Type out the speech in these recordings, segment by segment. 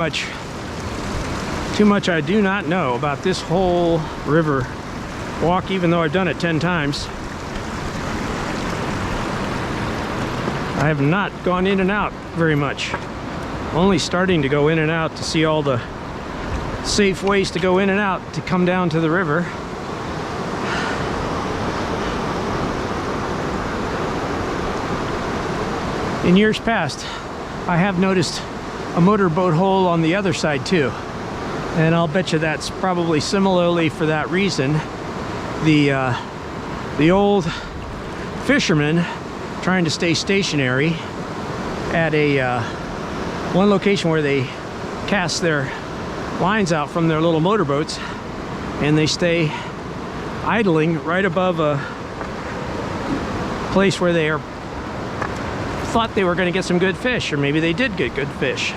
Too much I do not know about this whole river walk, even though I've done it 10 times. I have not gone in and out very much. Only starting to go in and out to see all the safe ways to go in and out to come down to the river. In years past, I have noticed a motorboat hole on the other side too, and I'll bet you that's probably similarly for that reason. The old fishermen trying to stay stationary at a one location where they cast their lines out from their little motorboats, and they stay idling right above a place where they thought they were going to get some good fish, or maybe they did get good fish.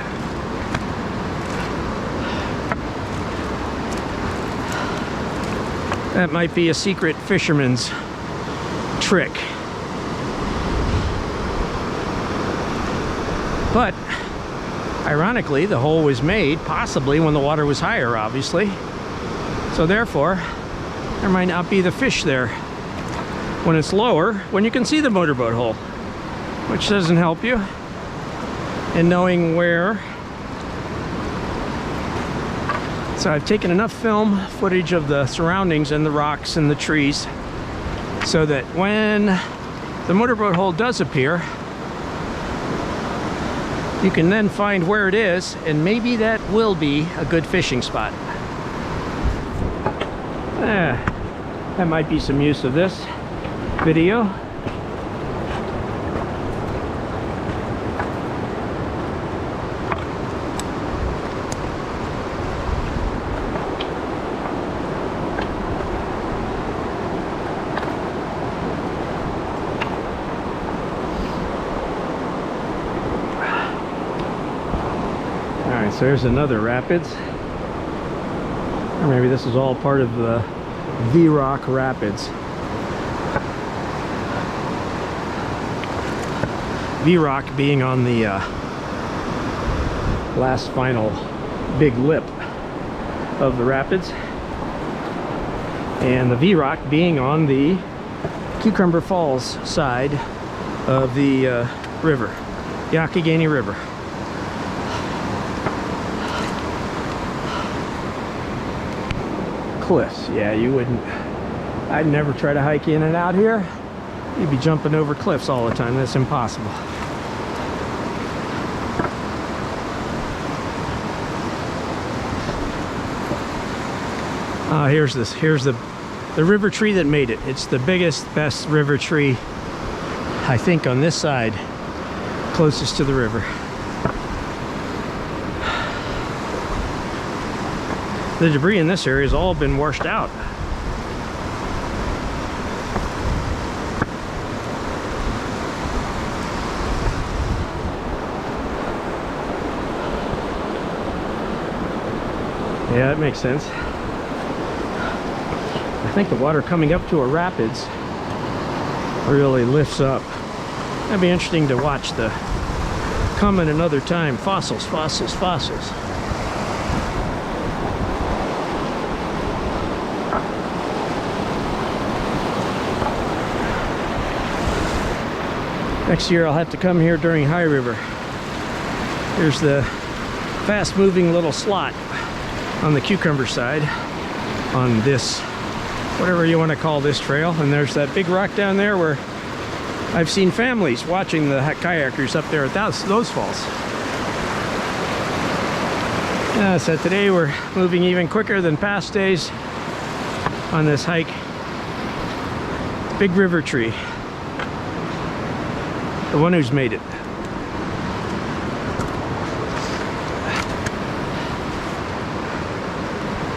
That might be a secret fisherman's trick. But ironically, the hole was made possibly when the water was higher, obviously. So therefore, there might not be the fish there when it's lower, when you can see the motorboat hole, which doesn't help you in knowing where. So I've taken enough film footage of the surroundings and the rocks and the trees so that when the motorboat hole does appear, you can then find where it is, and maybe that will be a good fishing spot. That might be some use of this video. So there's another rapids, or maybe this is all part of the V-Rock Rapids. V-Rock being on the last final big lip of the rapids, and the V-Rock being on the Cucumber Falls side of the river, Youghiogheny River. Cliffs, yeah, you wouldn't, I'd never try to hike in and out here. You'd be jumping over cliffs all the time. That's impossible. Here's the river tree that made it. It's the biggest, best river tree, I think, on this side, closest to the river. The debris in this area has all been washed out. Yeah, that makes sense. I think the water coming up to a rapids really lifts up. That'd be interesting to watch the comment another time. Fossils, fossils, fossils. Next year I'll have to come here during high river. Here's the fast-moving little slot on the Cucumber side on this, whatever you want to call this trail. And there's that big rock down there where I've seen families watching the kayakers up there at those falls. So today we're moving even quicker than past days on this hike. Big river tree. The one who's made it.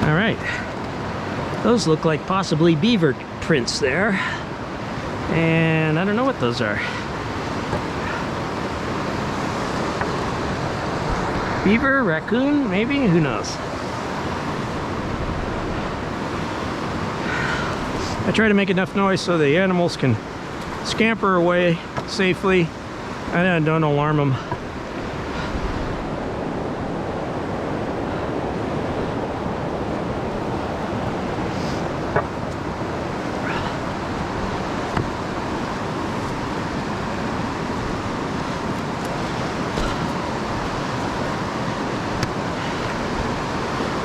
All right. Those look like possibly beaver prints there. And I don't know what those are. Beaver, raccoon, maybe? Who knows? I try to make enough noise so the animals can scamper away safely and don't alarm them.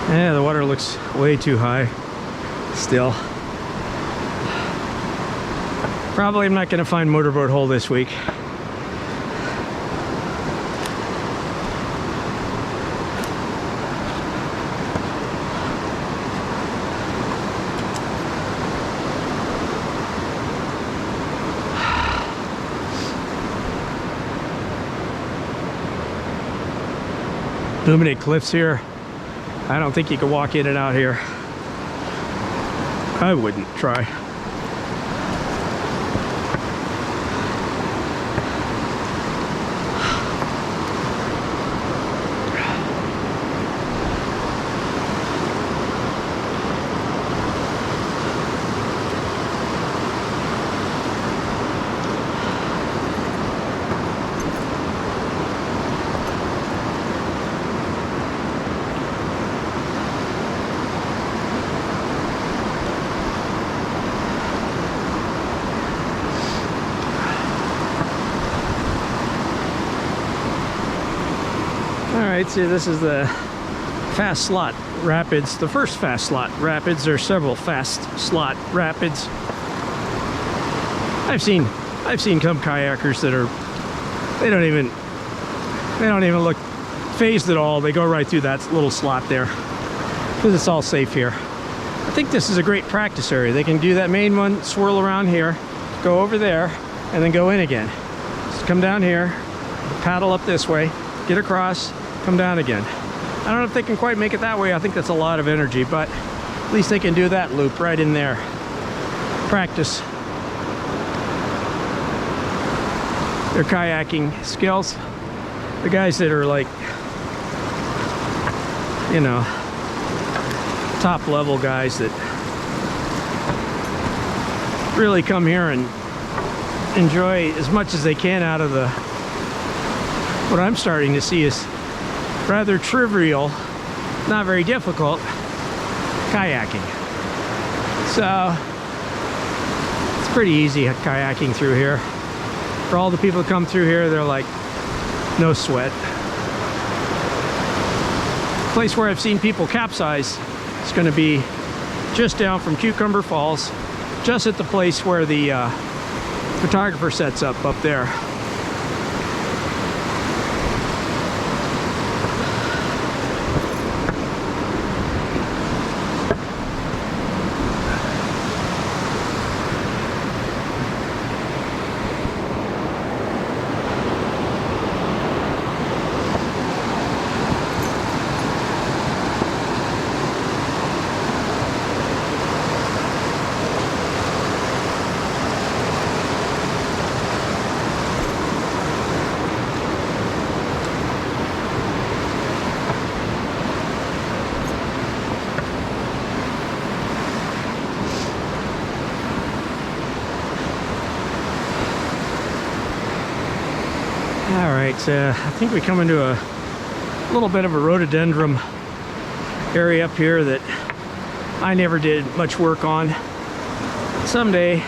Yeah, the water looks way too high still. Probably I'm not going to find motorboat hole this week. Illuminate cliffs here. I don't think you can walk in and out here. I wouldn't try. Alright, so this is the fast slot rapids. The first fast slot rapids. There are several fast slot rapids. I've seen some kayakers that are they don't even look phased at all. They go right through that little slot there because it's all safe here. I think this is a great practice area. They can do that main one, swirl around here, go over there, and then go in again. Just come down here, paddle up this way, get across, come down again. I don't know if they can quite make it that way. I think that's a lot of energy, but at least they can do that loop right in there. Practice their kayaking skills. The guys that are like, you know, top level guys that really come here and enjoy as much as they can out of the, what I'm starting to see is rather trivial, not very difficult kayaking. So it's pretty easy kayaking through here. For all the people that come through here, they're like no sweat. The place where I've seen people capsize is going to be just down from Cucumber Falls, just at the place where the photographer sets up there. Alright, I think we come into a little bit of a rhododendron area up here that I never did much work on. Someday